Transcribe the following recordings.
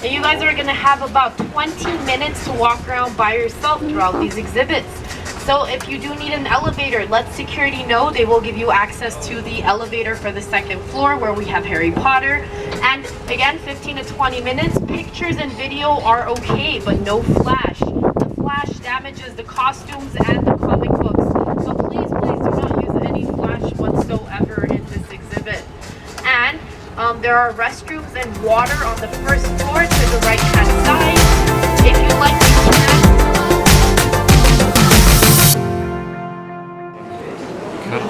And you guys are going to have about 20 minutes to walk around by yourself throughout these exhibits. So if you do need an elevator, let security know. They will give you access to the elevator for the second floor where we have Harry Potter. And again, 15 to 20 minutes. Pictures and video are okay, but no flash. The flash damages the costumes and the comic books. So please do not use any flash whatsoever in this exhibit. And there are restrooms and water on the first floor to the right hand side. If you like, you can.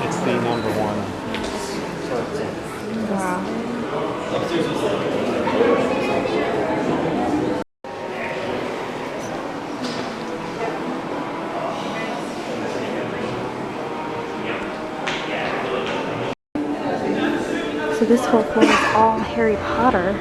It's the number one. Wow. So this whole floor is all Harry Potter.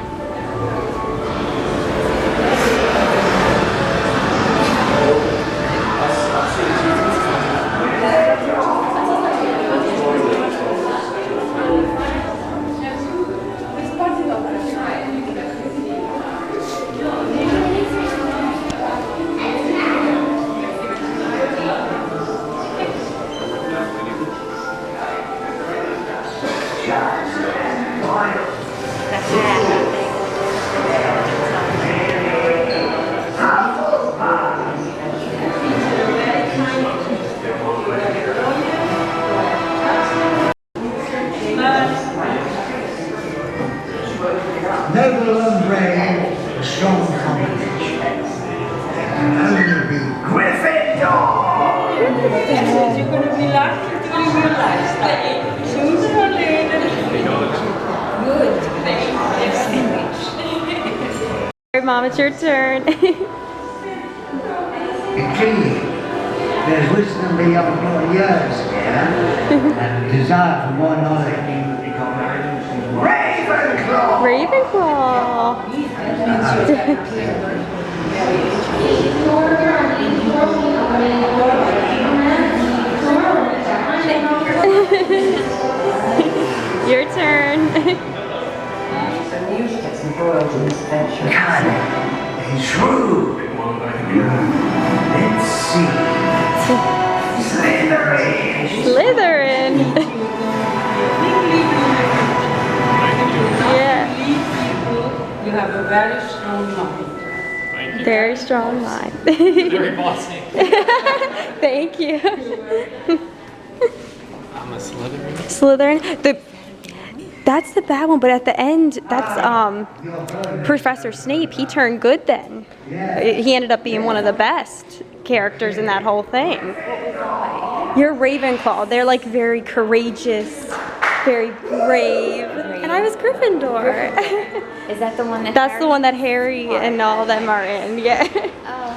Noble and brave, a strong combination. It can only be Gryffindor! You're going to be lucky during your lifetime. Sooner or later. Good. Alright, Mom, it's your turn. Indeed, there's wisdom beyond your years here, and desire for more knowledge. Ravenclaw! Ravenclaw. Your turn. Cunning and shrewd. Let's see. Slytherin. Yeah. You have a very strong mind. Very strong mind. Very bossy. Thank you. I'm a Slytherin. Slytherin. That's the bad one, but at the end, that's Professor Snape. He turned good then. He ended up being one of the best characters in that whole thing. You're Ravenclaw. They're like very courageous, very brave. And I was Gryffindor. Is that the one that That's the one that Harry and all them are in, yeah. Oh.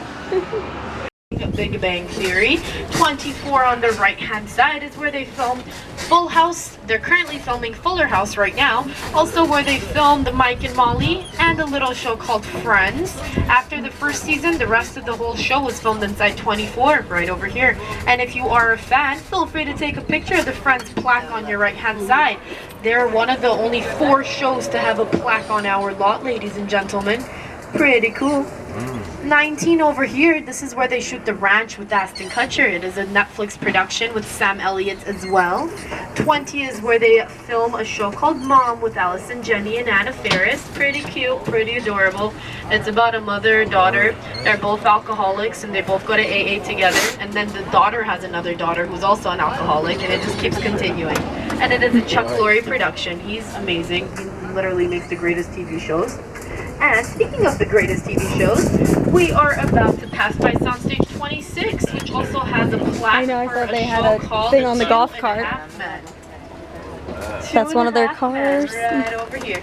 Big Bang Theory. 24 on the right hand side is where they filmed Full House. They're currently filming Fuller House right now. Also where they filmed Mike and Molly and a little show called Friends. After the first season, the rest of the whole show was filmed inside 24 right over here. And if you are a fan, feel free to take a picture of the Friends plaque on your right hand side. They're one of the only 4 shows to have a plaque on our lot, ladies and gentlemen. Pretty cool. 19 over here, this is where they shoot The Ranch with Ashton Kutcher. It is a Netflix production with Sam Elliott as well. 20 is where they film a show called Mom with Allison Janney and Anna Faris. Pretty cute, pretty adorable. It's about a mother-daughter. They're both alcoholics and they both go to AA together. And then the daughter has another daughter who's also an alcoholic, and it just keeps continuing. And it is a Chuck Lorre production. He's amazing. He literally makes the greatest TV shows. And speaking of the greatest TV shows, we are about to pass by Soundstage 26, which also has a plaque. I know, I thought they had a thing on the golf cart. That's one of their cars. Right over here.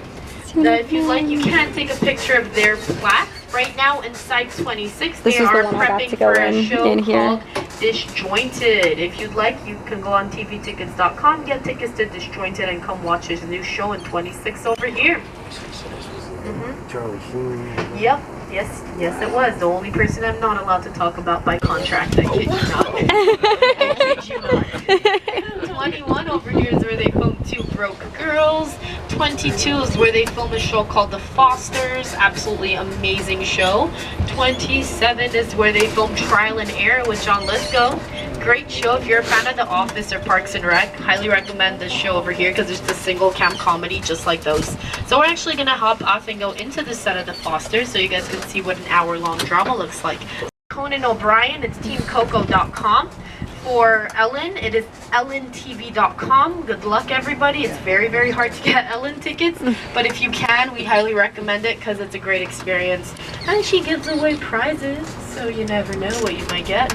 Now, if you'd like, you can take a picture of their plaque. Right now, inside 26, This they is are the one I'm about prepping to go for a in show here. called Disjointed. If you'd like, you can go on tvtickets.com, get tickets to Disjointed, and come watch his new show in 26 over here. Charlie Sheen. Yep. Yes, it was. The only person I'm not allowed to talk about by contract. I kid you not. I kid you not. 21 over here is where they filmed Two Broke Girls. 22 is where they filmed a show called The Fosters. Absolutely amazing show. 27 is where they filmed Trial and Error with John Lithgow. Great show. If you're a fan of The Office or Parks and Rec, highly recommend this show over here because it's a single cam comedy just like those. So we're actually going to hop off and go into the set of The Fosters so you guys can see what an hour-long drama looks like. Conan O'Brien, it's teamcoco.com. For Ellen, it is ellentv.com. Good luck, everybody. It's very, very hard to get Ellen tickets, but if you can, we highly recommend it because it's a great experience. And she gives away prizes, so you never know what you might get.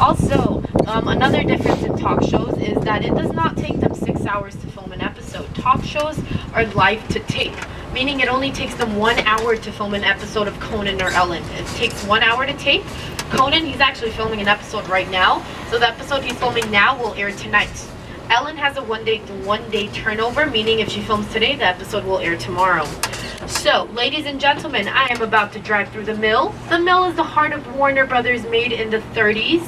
Also, another difference in talk shows is that it does not take them 6 hours to film an episode. Talk shows are live to tape, meaning it only takes them 1 hour to film an episode of Conan or Ellen. It takes 1 hour to tape. Conan, he's actually filming an episode right now, so the episode he's filming now will air tonight. Ellen has a one day turnover, meaning if she films today, the episode will air tomorrow. So, ladies and gentlemen, I am about to drive through the Mill. The Mill is the heart of Warner Brothers, made in the 30s.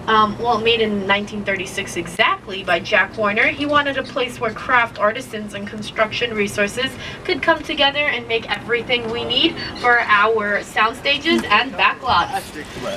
Well, made in 1936 exactly by Jack Warner. He wanted a place where craft artisans and construction resources could come together and make everything we need for our sound stages and backlots.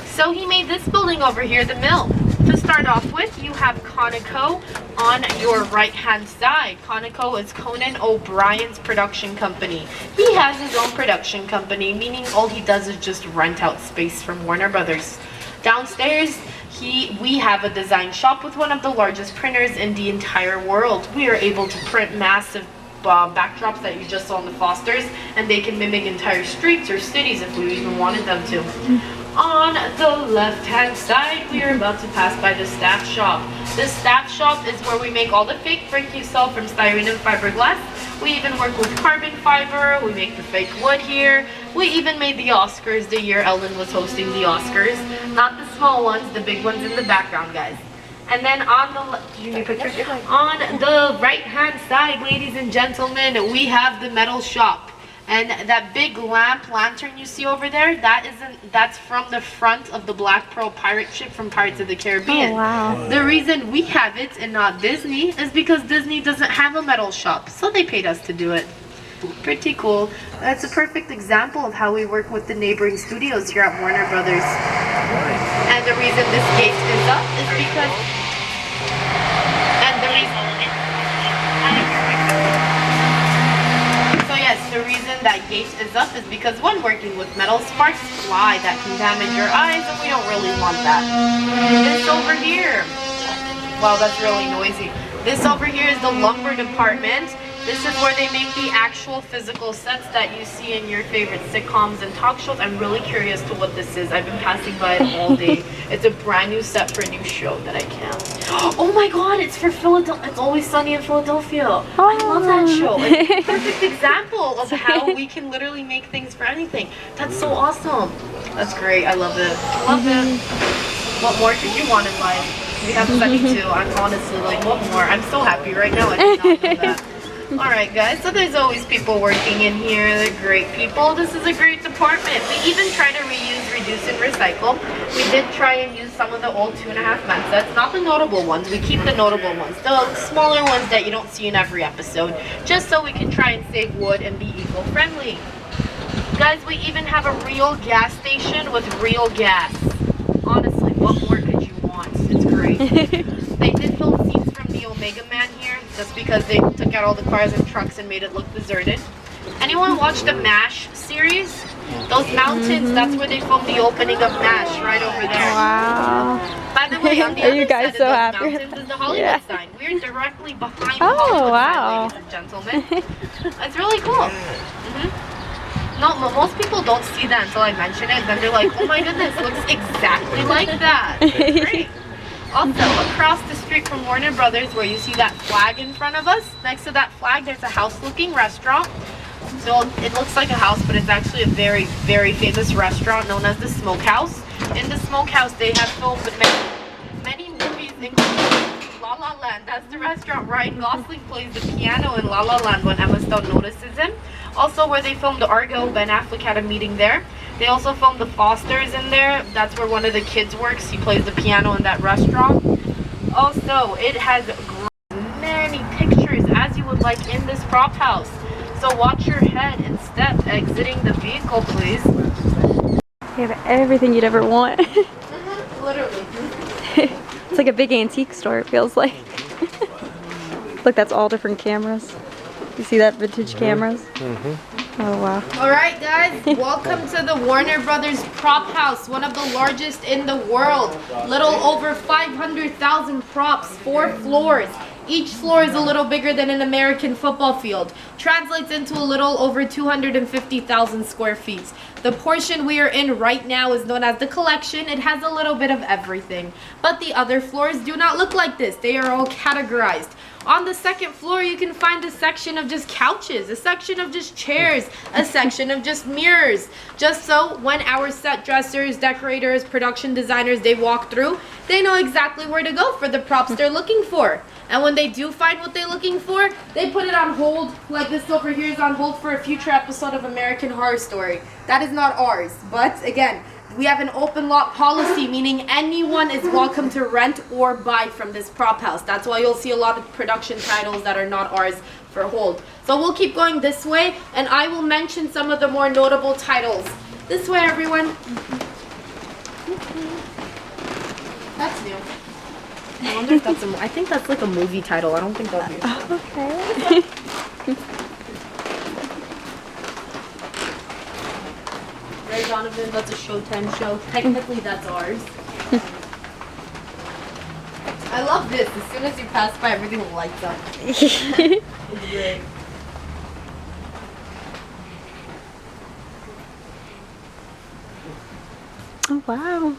So he made this building over here, the Mill. To start off with, you have Conoco on your right-hand side. Conoco is Conan O'Brien's production company. He has his own production company, meaning all he does is just rent out space from Warner Brothers. Downstairs, we have a design shop with one of the largest printers in the entire world. We are able to print massive backdrops that you just saw in the Fosters, and they can mimic entire streets or cities if we even wanted them to. On the left-hand side, we are about to pass by the staff shop. The staff shop is where we make all the fake brick you sell from styrene and fiberglass. We even work with carbon fiber. We make the fake wood here. We even made the Oscars the year Ellen was hosting the Oscars. Not the small ones, the big ones in the background, guys. And then on the right-hand side, ladies and gentlemen, we have the metal shop. And that big lantern you see over there, that's from the front of the Black Pearl pirate ship from Pirates of the Caribbean. Oh, wow. The reason we have it and not Disney is because Disney doesn't have a metal shop, so they paid us to do it. Pretty cool. That's a perfect example of how we work with the neighboring studios here at Warner Brothers. And the reason this gate is up is because... The reason that gate is up is because when working with metal, sparks fly that can damage your eyes, and we don't really want that. This over here, wow, that's really noisy. This over here is the lumber department. This is where they make the actual physical sets that you see in your favorite sitcoms and talk shows. I'm really curious to what this is. I've been passing by it all day. It's a brand new set for a new show that I can't. Oh my god, it's for Philadelphia. It's Always Sunny in Philadelphia. I love that show. It's a perfect example of how we can literally make things for anything. That's so awesome. That's great. I love it. I love it. What more could you want in life? We have Sunny too. I'm honestly like, what more? I'm so happy right now. I did not know that. Alright guys, so there's always people working in here. They're great people. This is a great department. We even try to reuse, reduce, and recycle. We did try and use some of the old 2.5 men sets, not the notable ones. We keep the notable ones, the smaller ones that you don't see in every episode, just so we can try and save wood and be eco-friendly. Guys, we even have a real gas station with real gas. Honestly, what more could you want? It's great. They did film scenes from the Omega Man here, just because they took out all the cars and trucks and made it look deserted. Anyone watch the MASH series? Those mountains, that's where they filmed the opening of MASH, right over there. Wow. By the way, on the Are other you guys side so of happy? those mountains is the Hollywood sign. We're directly behind the Oh, Hollywood wow. sign, ladies and gentlemen. It's really cool. No, most people don't see that until I mention it, and then they're like, oh my goodness, it looks exactly like that. It's great. Also, across the street from Warner Brothers, where you see that flag in front of us, next to that flag, there's a house-looking restaurant. So it looks like a house, but it's actually a very, very famous restaurant known as the Smokehouse. In the Smokehouse, they have filmed many movies, including La La Land. That's the restaurant Ryan Gosling plays the piano in La La Land when Emma Stone notices him. Also, where they filmed Argo, Ben Affleck had a meeting there. They also filmed The Fosters in there. That's where one of the kids works. He plays the piano in that restaurant. Also, it has like in this prop house. So watch your head and step exiting the vehicle, please. You have everything you'd ever want. Literally. It's like a big antique store, it feels like. Look, that's all different cameras. You see that vintage cameras? Oh, wow. Alright guys, welcome to the Warner Brothers prop house, one of the largest in the world. Little over 500,000 props, 4 floors. Each floor is a little bigger than an American football field. Translates into a little over 250,000 square feet. The portion we are in right now is known as the collection. It has a little bit of everything. But the other floors do not look like this. They are all categorized. On the second floor, you can find a section of just couches, a section of just chairs, a section of just mirrors. Just so when our set dressers, decorators, production designers, they walk through, they know exactly where to go for the props they're looking for. And when they do find what they're looking for, they put it on hold, like this over here is on hold for a future episode of American Horror Story. That is not ours, but again, we have an open lot policy, meaning anyone is welcome to rent or buy from this prop house. That's why you'll see a lot of production titles that are not ours for hold. So we'll keep going this way, and I will mention some of the more notable titles. This way, everyone. That's new. I wonder if that's I think that's like a movie title. I don't think that'll be. Okay. Right, Donovan, that's a Showtime show. Technically, that's ours. I love this. As soon as you pass by, everything lights up. It's great. Oh, wow.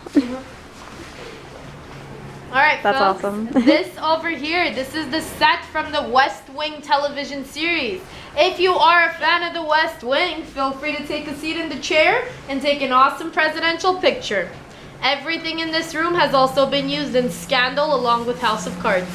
Alright, That's folks, awesome. This over here, this is the set from the West Wing television series. If you are a fan of the West Wing, feel free to take a seat in the chair and take an awesome presidential picture. Everything in this room has also been used in Scandal along with House of Cards.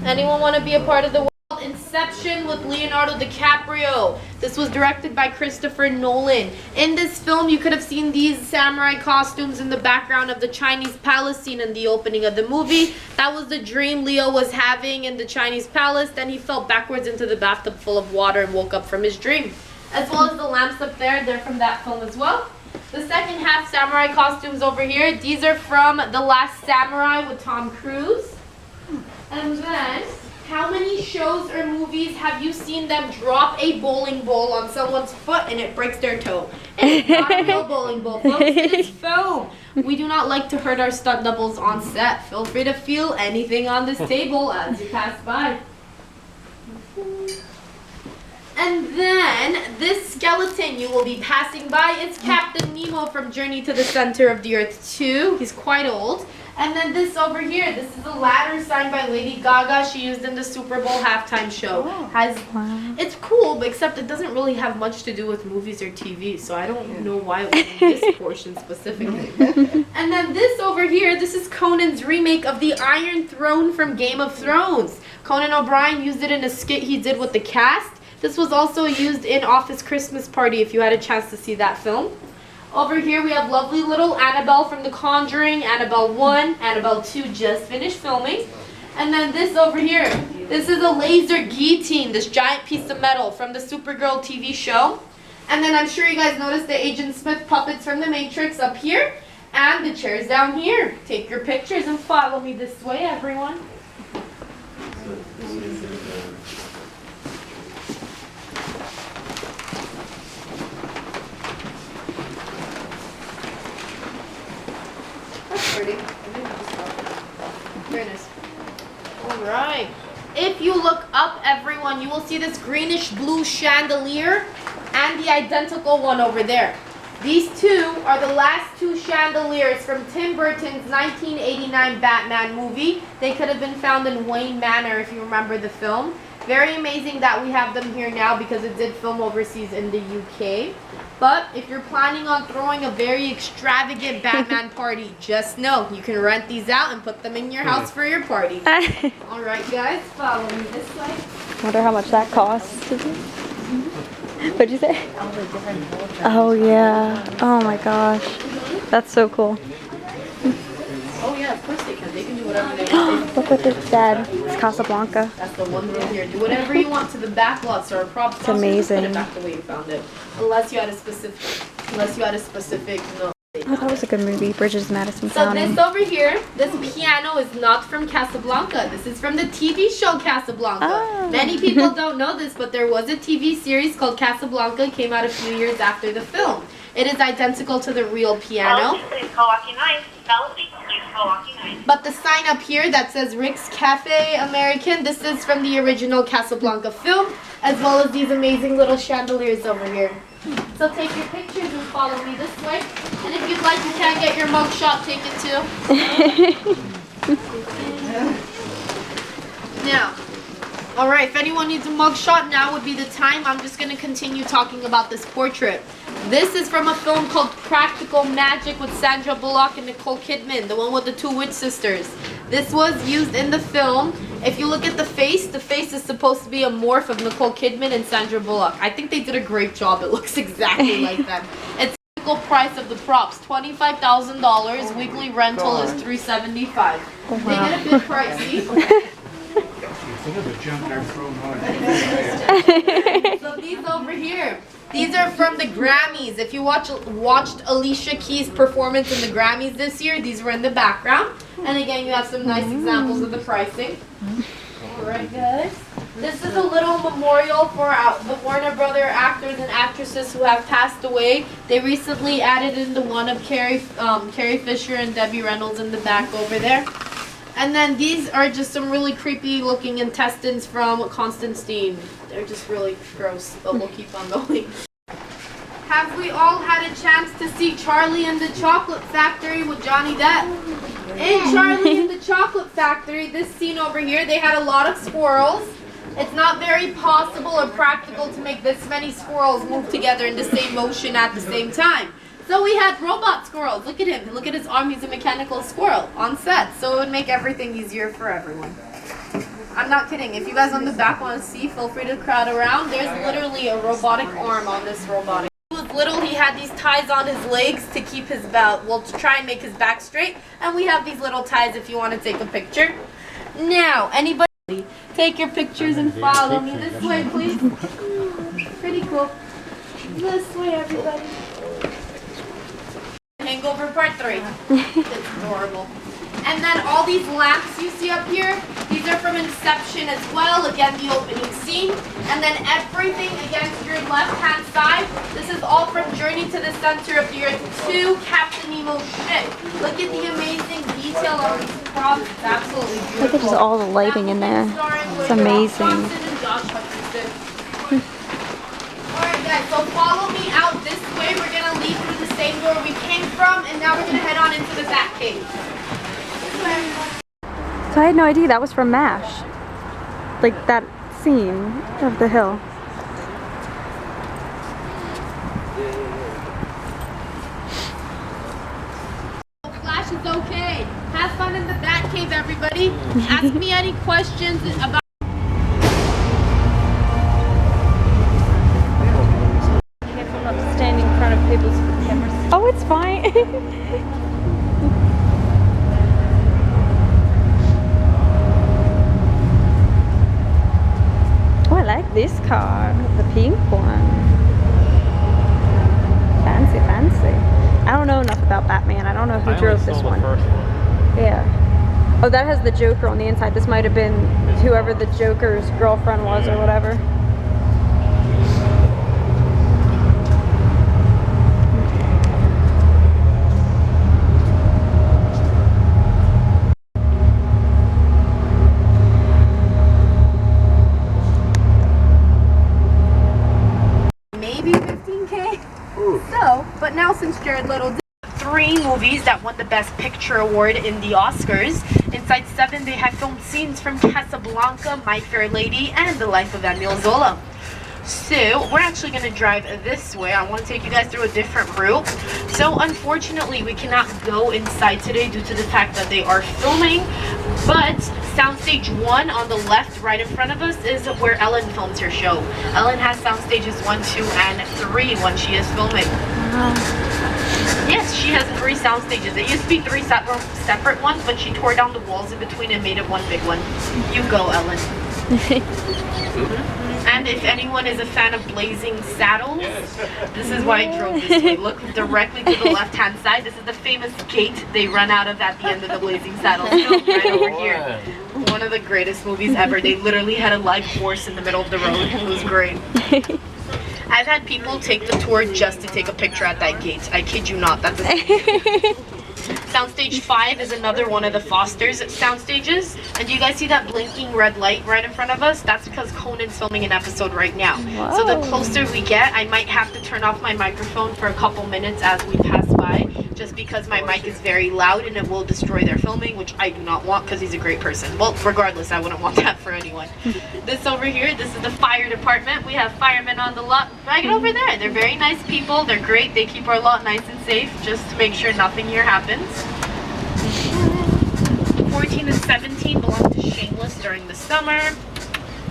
Anyone want to be a part of the Inception with Leonardo DiCaprio. This was directed by Christopher Nolan. In this film, you could have seen these samurai costumes in the background of the Chinese palace scene in the opening of the movie. That was the dream Leo was having in the Chinese palace. Then he fell backwards into the bathtub full of water and woke up from his dream. As well as the lamps up there, they're from that film as well. The second half samurai costumes over here, these are from The Last Samurai with Tom Cruise. And then, how many shows or movies have you seen them drop a bowling ball on someone's foot and it breaks their toe? It's not a real bowling ball, folks. It is foam. We do not like to hurt our stunt doubles on set. Feel free to feel anything on this table as you pass by. And then, this skeleton you will be passing by, it's Captain Nemo from Journey to the Center of the Earth 2. He's quite old. And then this over here, this is a ladder signed by Lady Gaga. She used in the Super Bowl halftime show. It's cool, but except it doesn't really have much to do with movies or TV, so I don't know why it was in this portion specifically. And then this over here, this is Conan's remake of the Iron Throne from Game of Thrones. Conan O'Brien used it in a skit he did with the cast. This was also used in Office Christmas Party if you had a chance to see that film. Over here we have lovely little Annabelle from The Conjuring, Annabelle 1, Annabelle 2 just finished filming. And then this over here, this is a laser guillotine, this giant piece of metal from the Supergirl TV show. And then I'm sure you guys noticed the Agent Smith puppets from The Matrix up here. And the chairs down here. Take your pictures and follow me this way, everyone. Very nice. Alright. If you look up, everyone, you will see this greenish blue chandelier and the identical one over there. These two are the last two chandeliers from Tim Burton's 1989 Batman movie. They could have been found in Wayne Manor if you remember the film. Very amazing that we have them here now because it did film overseas in the UK. But if you're planning on throwing a very extravagant Batman party, just know you can rent these out and put them in your house for your party. Alright guys, follow me this way. Wonder how much that costs. What'd you say? Oh yeah. Oh my gosh. That's so cool. Oh yeah, of course they can. They can do whatever they want. Look what this said. It's Casablanca. That's the one room here. Do whatever you want to the back lots or props. It's amazing. Put it back the way you found it. Unless you had a specific no. Oh, that was a good movie. Bridges Madison So County. this over here, this piano is not from Casablanca. This is from the TV show Casablanca. Oh. Many people don't know this, but there was a TV series called Casablanca. It came out a few years after the film. It is identical to the real piano. But the sign up here that says Rick's Cafe American, this is from the original Casablanca film, as well as these amazing little chandeliers over here. So take your pictures and follow me this way. And if you'd like, you can get your mug shot taken too. Now, alright, if anyone needs a mug shot, now would be the time. I'm just going to continue talking about this portrait. This is from a film called Practical Magic with Sandra Bullock and Nicole Kidman, the one with the two witch sisters. This was used in the film. If you look at the face is supposed to be a morph of Nicole Kidman and Sandra Bullock. I think they did a great job. It looks exactly like them. It's the typical price of the props, $25,000. Weekly rental is $375. Oh, They get a bit pricey. So these over here, these are from the Grammys. If you watched Alicia Keys' performance in the Grammys this year, these were in the background. And again, you have some nice examples of the pricing. Alright guys. This is a little memorial for the Warner Brother actors and actresses who have passed away. They recently added in the one of Carrie Fisher and Debbie Reynolds in the back over there. And then these are just some really creepy looking intestines from Constantine. They're just really gross, but we'll keep on going. Have we all had a chance to see Charlie and the Chocolate Factory with Johnny Depp? In Charlie and the Chocolate Factory, this scene over here, they had a lot of squirrels. It's not very possible or practical to make this many squirrels move together in the same motion at the same time. So we had robot squirrels. Look at him. Look at his arm. He's a mechanical squirrel on set. So it would make everything easier for everyone. I'm not kidding. If you guys on the back want to see, feel free to crowd around. There's literally a robotic arm on this robotic. When he was little, he had these ties on his legs to keep his back, well, to try and make his back straight. And we have these little ties if you want to take a picture. Now, anybody take your pictures and follow me this way, please. Pretty cool. This way, everybody. Hangover Part 3. It's adorable. And then all these lamps you see up here, these are from Inception as well. Again, the opening scene. And then everything against your left-hand side, this is all from Journey to the Center of the Earth 2, Captain Nemo's ship. Look at the amazing detail on these props. It's absolutely beautiful. Look at just all the lighting in there. It's amazing. Alright guys, so follow me out this way. We're going to leave through the same door we came from, and now we're going to head on into the Batcave. So I had no idea that was from MASH. Like that scene of the hill. Flash is okay. Have fun in the Batcave, everybody. Ask me any questions about. Stand in front of people's cameras. Oh, it's fine. Oh, I like this car, the pink one. Fancy, fancy. I don't know enough about Batman. I don't know who drove this one. Yeah. Oh, that has the Joker on the inside. This might have been whoever the Joker's girlfriend was or whatever. But now since Jared Leto did 3 movies that won the Best Picture award in the Oscars, inside 7 they have filmed scenes from Casablanca, My Fair Lady, and The Life of Emile Zola. So we're actually going to drive this way. I want to take you guys through a different route. So unfortunately we cannot go inside today due to the fact that they are filming, but Soundstage 1 on the left right in front of us is where Ellen films her show. Ellen has Soundstages 1, 2, and 3 when she is filming. Yes, she has 3 sound stages. It used to be 3 separate ones, but she tore down the walls in between and made it one big one. You go, Ellen. And if anyone is a fan of blazing saddles, this is why I drove this way. Look directly to the left-hand side. This is the famous gate they run out of at the end of the Blazing Saddles film, right over here. One of the greatest movies ever. They literally had a live horse in the middle of the road. It was great. I've had people take the tour just to take a picture at that gate. I kid you not. That's a Soundstage 5 is another one of the Foster's sound stages. And do you guys see that blinking red light right in front of us? That's because Conan's filming an episode right now. Whoa. So the closer we get, I might have to turn off my microphone for a couple minutes as we pass by, just because my mic is very loud and it will destroy their filming, which I do not want because he's a great person. Well, regardless, I wouldn't want that for anyone. This over here, this is the fire department. We have firemen on the lot right over there. They're very nice people. They're great. They keep our lot nice and safe just to make sure nothing here happens. 14 and 17 belong to Shameless during the summer.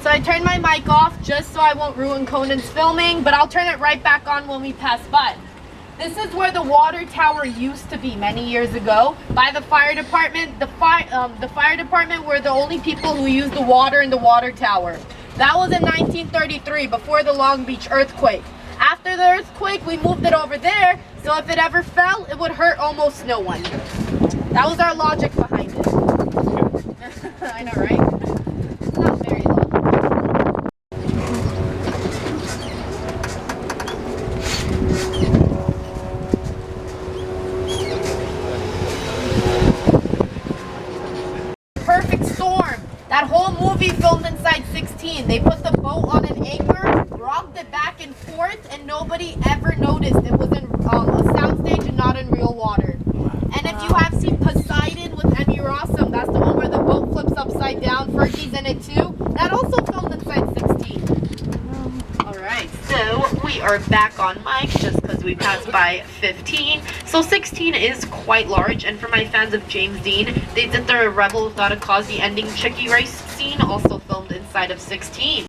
So I turned my mic off just so I won't ruin Conan's filming, but I'll turn it right back on when we pass by. This is where the water tower used to be many years ago by the fire department. The fire department were the only people who used the water in the water tower. That was in 1933, before the Long Beach earthquake. After the earthquake, we moved it over there, so if it ever fell, it would hurt almost no one. That was our logic behind it. I know, right? Not very logical. Perfect storm. That whole movie filmed inside 16. They put the boat on an anchor, rocked it back and forth, and nobody ever noticed it was in a soundstage and not in real water. And if you have seen Poseidon with Emmy Rossum, that's the one where the boat flips upside down. Fergie's in it too. That also filmed inside 16. Alright, so we are back on mic just because we passed by 15. So 16 is quite large, and for my fans of James Dean, they did the Rebel Without a Cause, the ending Chicky race scene, also filmed inside of 16.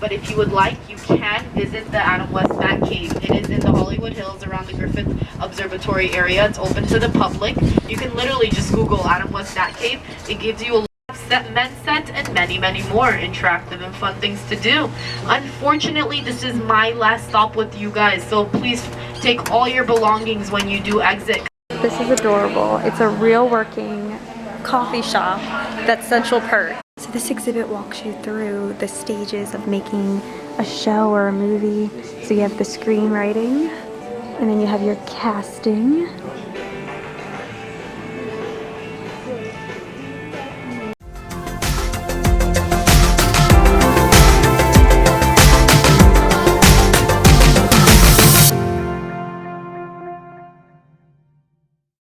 But if you would like, you can visit the Adam West Batcave. It is in the Hollywood Hills around the Griffith Observatory area. It's open to the public. You can literally just Google Adam West Batcave. It gives you a lot of men's set and many, many more interactive and fun things to do. Unfortunately, this is my last stop with you guys, so please take all your belongings when you do exit. This is adorable. It's a real working coffee shop that's Central Perk. So this exhibit walks you through the stages of making a show or a movie. So you have the screenwriting, and then you have your casting,